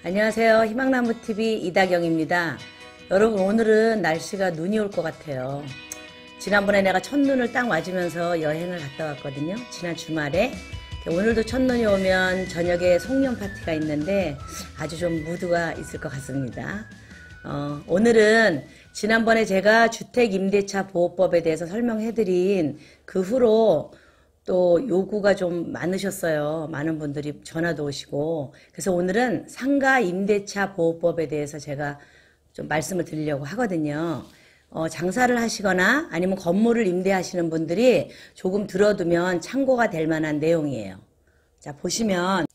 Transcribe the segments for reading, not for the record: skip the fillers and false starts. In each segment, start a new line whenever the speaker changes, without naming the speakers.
안녕하세요. 희망나무TV 이다경입니다. 여러분, 오늘은 날씨가 눈이 올 것 같아요. 지난번에 내가 첫눈을 딱 맞으면서 여행을 갔다 왔거든요. 지난 주말에. 오늘도 첫눈이 오면 저녁에 송년 파티가 있는데 아주 좀 무드가 있을 것 같습니다. 오늘은 지난번에 제가 주택임대차 보호법에 대해서 설명해드린 그 후로 또 요구가 좀 많으셨어요. 많은 분들이 전화도 오시고. 그래서 오늘은 상가임대차 보호법에 대해서 제가 좀 말씀을 드리려고 하거든요. 장사를 하시거나 아니면 건물을 임대하시는 분들이 조금 들어두면 참고가 될 만한 내용이에요. 자, 보시면,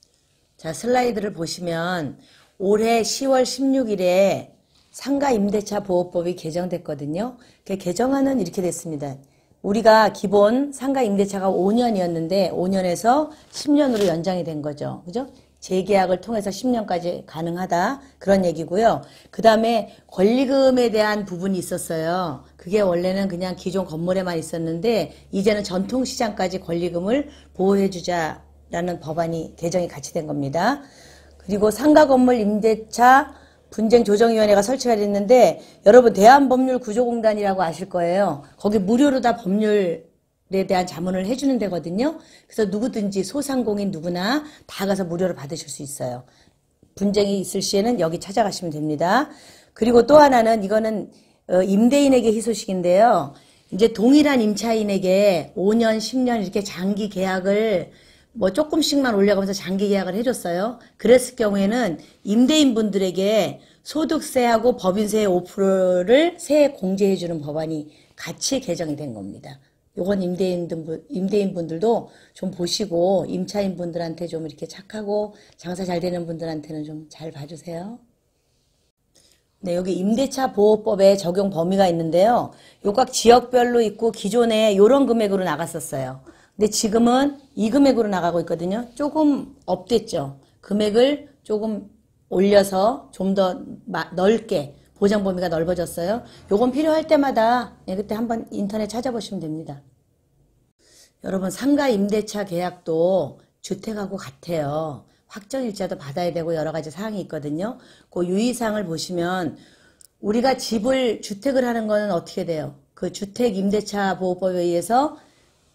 자, 슬라이드를 보시면 올해 10월 16일에 상가임대차 보호법이 개정됐거든요. 그 개정안은 이렇게 됐습니다. 우리가 기본 상가임대차가 5년이었는데 5년에서 10년으로 연장이 된 거죠. 그죠? 재계약을 통해서 10년까지 가능하다. 그런 얘기고요. 그 다음에 권리금에 대한 부분이 있었어요. 그게 원래는 그냥 기존 건물에만 있었는데 이제는 전통시장까지 권리금을 보호해주자라는 법안이 개정이 같이 된 겁니다. 그리고 상가건물 임대차 분쟁조정위원회가 설치가 됐는데 여러분 대한법률구조공단이라고 아실 거예요. 거기 무료로 다 법률에 대한 자문을 해주는 데거든요. 그래서 누구든지 소상공인 누구나 다 가서 무료로 받으실 수 있어요. 분쟁이 있을 시에는 여기 찾아가시면 됩니다. 그리고 또 하나는 이거는 임대인에게 희소식인데요. 이제 동일한 임차인에게 5년, 10년 이렇게 장기 계약을 뭐 조금씩만 올려가면서 장기 계약을 해줬어요. 그랬을 경우에는 임대인 분들에게 소득세하고 법인세의 5%를 세액 공제해주는 법안이 같이 개정이 된 겁니다. 요건 임대인 분들도 좀 보시고 임차인 분들한테 좀 이렇게 착하고 장사 잘 되는 분들한테는 좀 잘 봐주세요. 네, 여기 임대차 보호법에 적용 범위가 있는데요. 요 각 지역별로 있고 기존에 요런 금액으로 나갔었어요. 근데 지금은 이 금액으로 나가고 있거든요. 조금 업됐죠. 금액을 조금 올려서 좀 더 넓게 보장 범위가 넓어졌어요. 요건 필요할 때마다 그때 한번 인터넷 찾아보시면 됩니다. 여러분 상가 임대차 계약도 주택하고 같아요. 확정일자도 받아야 되고 여러 가지 사항이 있거든요. 그 유의사항을 보시면 우리가 주택을 하는 거는 어떻게 돼요? 그 주택임대차 보호법에 의해서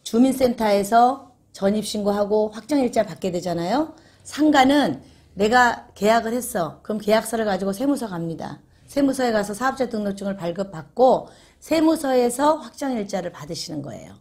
주민센터에서 전입신고하고 확정일자 받게 되잖아요. 상가는 내가 계약을 했어. 그럼 계약서를 가지고 세무서 갑니다. 세무서에 가서 사업자 등록증을 발급받고 세무서에서 확정일자를 받으시는 거예요.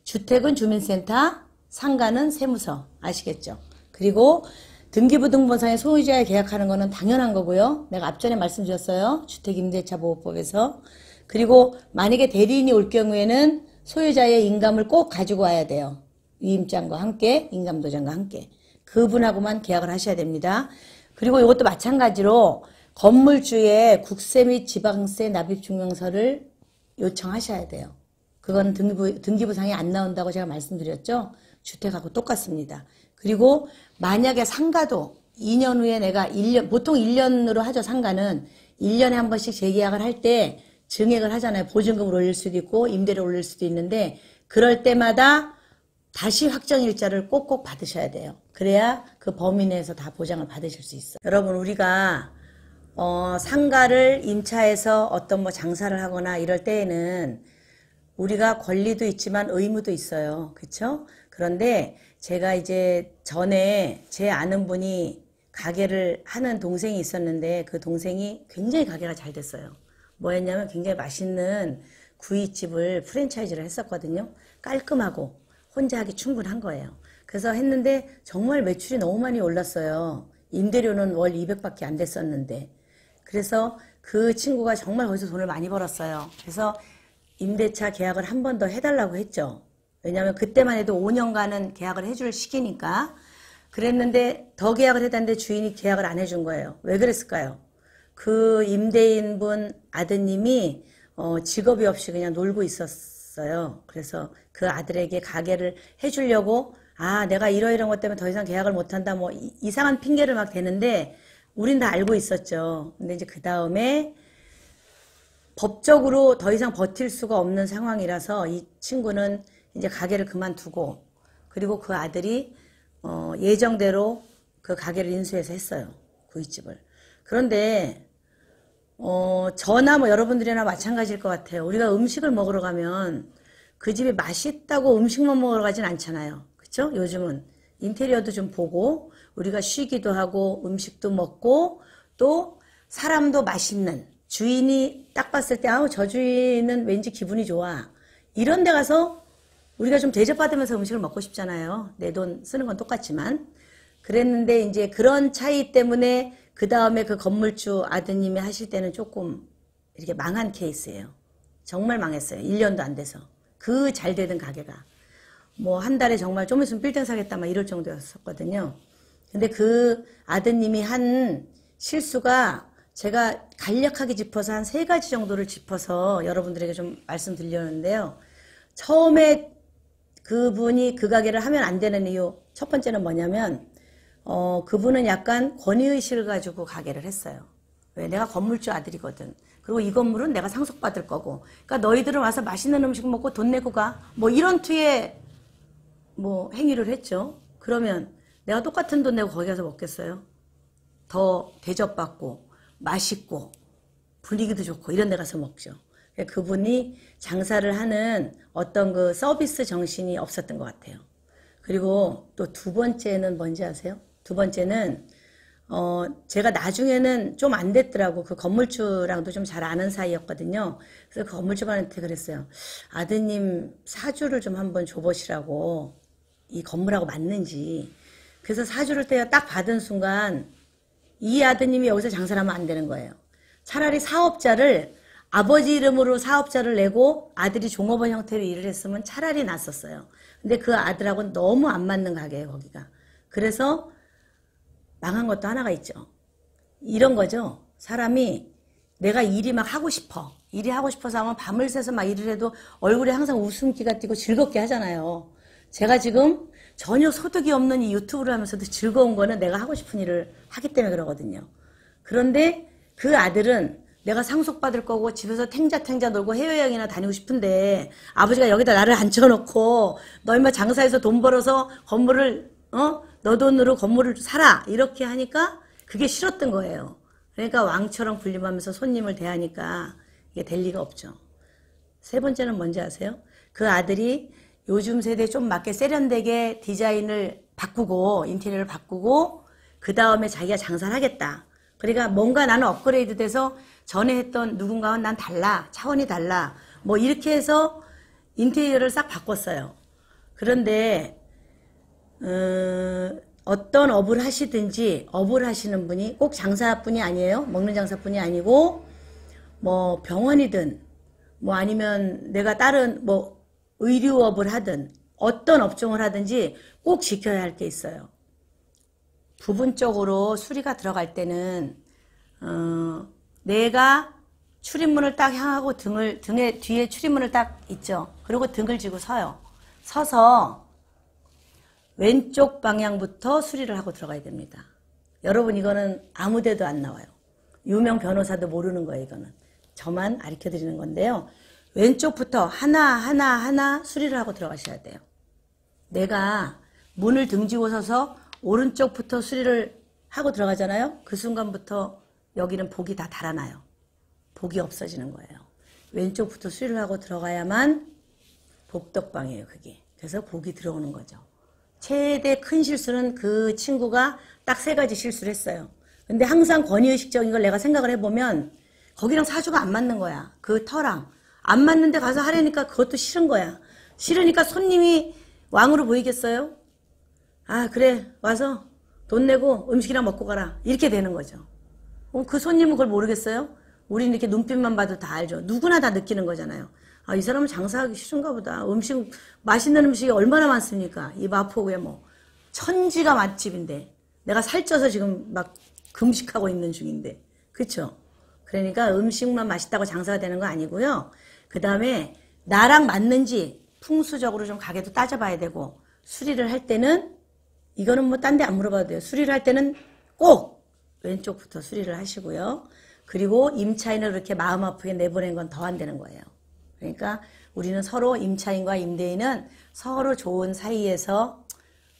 주택은 주민센터, 상가는 세무서. 아시겠죠? 그리고 등기부등본상에 소유자에 계약하는 거는 당연한 거고요. 내가 앞전에 말씀드렸어요. 주택임대차보호법에서. 그리고 만약에 대리인이 올 경우에는 소유자의 인감을 꼭 가지고 와야 돼요. 위임장과 함께, 인감도장과 함께. 그분하고만 계약을 하셔야 됩니다. 그리고 이것도 마찬가지로 건물주의 국세 및 지방세 납입 증명서를 요청하셔야 돼요. 그건 등기부상에 안 나온다고 제가 말씀드렸죠. 주택하고 똑같습니다. 그리고 만약에 상가도 2년 후에 내가 보통 1년으로 하죠. 상가는 1년에 한 번씩 재계약을 할 때 증액을 하잖아요. 보증금을 올릴 수도 있고 임대를 올릴 수도 있는데 그럴 때마다 다시 확정일자를 꼭꼭 받으셔야 돼요. 그래야 그 범위 내에서 다 보장을 받으실 수 있어요. 여러분 우리가 상가를 임차해서 어떤 뭐 장사를 하거나 이럴 때에는 우리가 권리도 있지만 의무도 있어요. 그렇죠? 그런데 제가 이제 전에 제 아는 분이 가게를 하는 동생이 있었는데 그 동생이 굉장히 가게가 잘 됐어요. 뭐였냐면 굉장히 맛있는 구이집을 프랜차이즈를 했었거든요. 깔끔하고 혼자 하기 충분한 거예요. 그래서 했는데 정말 매출이 너무 많이 올랐어요. 임대료는 월 200밖에 안 됐었는데. 그래서 그 친구가 정말 거기서 돈을 많이 벌었어요. 그래서 임대차 계약을 한 번 더 해달라고 했죠. 왜냐하면 그때만 해도 5년간은 계약을 해줄 시기니까. 그랬는데 더 계약을 해달는데 주인이 계약을 안 해준 거예요. 왜 그랬을까요? 그 임대인분 아드님이 직업이 없이 그냥 놀고 있었어요. 그래서 그 아들에게 가게를 해주려고 내가 이러이러한 것 때문에 더 이상 계약을 못한다 뭐 이상한 핑계를 막 대는데 우린 다 알고 있었죠. 근데 이제 그 다음에 법적으로 더 이상 버틸 수가 없는 상황이라서 이 친구는 이제 가게를 그만두고 그리고 그 아들이 예정대로 그 가게를 인수해서 했어요. 구이집을. 그런데 저나 뭐 여러분들이나 마찬가지일 것 같아요. 우리가 음식을 먹으러 가면 그 집이 맛있다고 음식만 먹으러 가진 않잖아요. 그쵸? 요즘은 인테리어도 좀 보고 우리가 쉬기도 하고 음식도 먹고 또 사람도 맛있는 주인이 딱 봤을 때 아우 저 주인은 왠지 기분이 좋아. 이런 데 가서 우리가 좀 대접받으면서 음식을 먹고 싶잖아요. 내 돈 쓰는 건 똑같지만. 그랬는데 이제 그런 차이 때문에 그 다음에 그 건물주 아드님이 하실 때는 조금 이렇게 망한 케이스예요. 정말 망했어요. 1년도 안 돼서. 그 잘 되던 가게가. 뭐 한 달에 정말 좀 있으면 빌딩 사겠다 막 이럴 정도였었거든요. 근데 그 아드님이 한 실수가 제가 간략하게 짚어서 한 3가지 정도를 짚어서 여러분들에게 좀 말씀드리려는데요. 처음에 그분이 그 가게를 하면 안 되는 이유 첫 번째는 뭐냐면 그분은 약간 권위의식을 가지고 가게를 했어요. 왜? 내가 건물주 아들이거든. 그리고 이 건물은 내가 상속받을 거고. 그러니까 너희들은 와서 맛있는 음식 먹고 돈 내고 가. 뭐 이런 투의 뭐 행위를 했죠. 그러면 내가 똑같은 돈 내고 거기 가서 먹겠어요? 더 대접받고 맛있고 분위기도 좋고 이런 데 가서 먹죠. 그분이 장사를 하는 어떤 그 서비스 정신이 없었던 것 같아요. 그리고 또 두 번째는 뭔지 아세요? 두 번째는 제가 나중에는 좀 안 됐더라고. 그 건물주랑도 좀 잘 아는 사이였거든요. 그래서 그 건물주한테 그랬어요. 아드님 사주를 좀 한번 줘보시라고. 이 건물하고 맞는지. 그래서 사주를 딱 받은 순간 이 아드님이 여기서 장사를 하면 안 되는 거예요. 차라리 사업자를 아버지 이름으로 사업자를 내고 아들이 종업원 형태로 일을 했으면 차라리 낫었어요. 근데 그 아들하고는 너무 안 맞는 가게예요, 거기가. 그래서 망한 것도 하나가 있죠. 이런 거죠. 사람이 내가 일이 막 하고 싶어. 일이 하고 싶어서 하면 밤을 새서 막 일을 해도 얼굴에 항상 웃음기가 띄고 즐겁게 하잖아요. 제가 지금 전혀 소득이 없는 이 유튜브를 하면서도 즐거운 거는 내가 하고 싶은 일을 하기 때문에 그러거든요. 그런데 그 아들은 내가 상속받을 거고 집에서 탱자탱자 놀고 해외여행이나 다니고 싶은데 아버지가 여기다 나를 앉혀놓고 너 인마 장사해서 돈 벌어서 건물을 너 돈으로 건물을 사라 이렇게 하니까 그게 싫었던 거예요. 그러니까 왕처럼 군림하면서 손님을 대하니까 이게 될 리가 없죠. 세 번째는 뭔지 아세요? 그 아들이 요즘 세대에 좀 맞게 세련되게 디자인을 바꾸고 인테리어를 바꾸고 그 다음에 자기가 장사를 하겠다. 그러니까 뭔가 나는 업그레이드 돼서 전에 했던 누군가와 난 달라. 차원이 달라. 뭐 이렇게 해서 인테리어를 싹 바꿨어요. 그런데 어떤 업을 하시든지 업을 하시는 분이 꼭 장사뿐이 아니에요. 먹는 장사뿐이 아니고 뭐 병원이든 뭐 아니면 내가 다른 뭐 의류업을 하든 어떤 업종을 하든지 꼭 지켜야 할 게 있어요. 부분적으로 수리가 들어갈 때는 내가 출입문을 딱 향하고 등에 뒤에 출입문을 딱 있죠. 그리고 등을 쥐고 서요. 서서 왼쪽 방향부터 수리를 하고 들어가야 됩니다. 여러분 이거는 아무 데도 안 나와요. 유명 변호사도 모르는 거예요. 이거는. 저만 가르쳐드리는 건데요. 왼쪽부터 하나 수리를 하고 들어가셔야 돼요. 내가 문을 등지고 서서 오른쪽부터 수리를 하고 들어가잖아요. 그 순간부터 여기는 복이 다 달아나요. 복이 없어지는 거예요. 왼쪽부터 수리를 하고 들어가야만 복덕방이에요. 그게. 그래서 복이 들어오는 거죠. 최대 큰 실수는 그 친구가 딱 3가지 실수를 했어요. 근데 항상 권위의식적인 걸 내가 생각을 해보면 거기랑 사주가 안 맞는 거야. 그 터랑. 안 맞는데 가서 하려니까 그것도 싫은 거야. 싫으니까 손님이 왕으로 보이겠어요? 아 그래 와서 돈 내고 음식이나 먹고 가라. 이렇게 되는 거죠. 그 손님은 그걸 모르겠어요? 우리는 이렇게 눈빛만 봐도 다 알죠. 누구나 다 느끼는 거잖아요. 아, 이 사람은 장사하기 싫은가 보다. 맛있는 음식이 얼마나 많습니까? 이 마포구에 뭐 천지가 맛집인데 내가 살쪄서 지금 막 금식하고 있는 중인데 그쵸? 그러니까 음식만 맛있다고 장사가 되는 거 아니고요. 그 다음에 나랑 맞는지 풍수적으로 좀 가게도 따져봐야 되고 수리를 할 때는 이거는 뭐 딴 데 안 물어봐도 돼요. 수리를 할 때는 꼭 왼쪽부터 수리를 하시고요. 그리고 임차인을 그렇게 마음 아프게 내보낸 건 더 안 되는 거예요. 그러니까 우리는 서로 임차인과 임대인은 서로 좋은 사이에서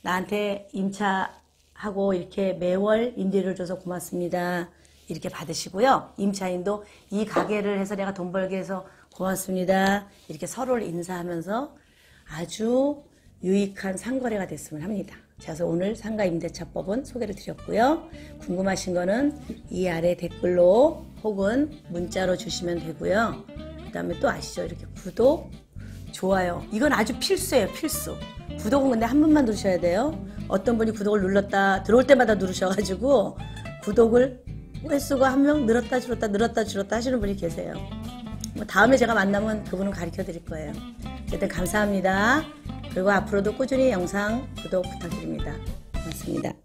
나한테 임차하고 이렇게 매월 임대료를 줘서 고맙습니다. 이렇게 받으시고요. 임차인도 이 가게를 해서 내가 돈 벌게 해서 고맙습니다. 이렇게 서로를 인사하면서 아주 유익한 상거래가 됐으면 합니다. 자, 그래서 오늘 상가임대차법은 소개를 드렸고요. 궁금하신 거는 이 아래 댓글로 혹은 문자로 주시면 되고요. 그 다음에 또 아시죠? 이렇게 구독, 좋아요. 이건 아주 필수예요, 필수. 구독은 근데 한 번만 누르셔야 돼요. 어떤 분이 구독을 눌렀다, 들어올 때마다 누르셔가지고 구독을 횟수가 한 명 늘었다 줄었다 늘었다 줄었다 하시는 분이 계세요. 뭐 다음에 제가 만나면 그분은 가르쳐 드릴 거예요. 어쨌든 감사합니다. 그리고 앞으로도 꾸준히 영상 구독 부탁드립니다. 고맙습니다.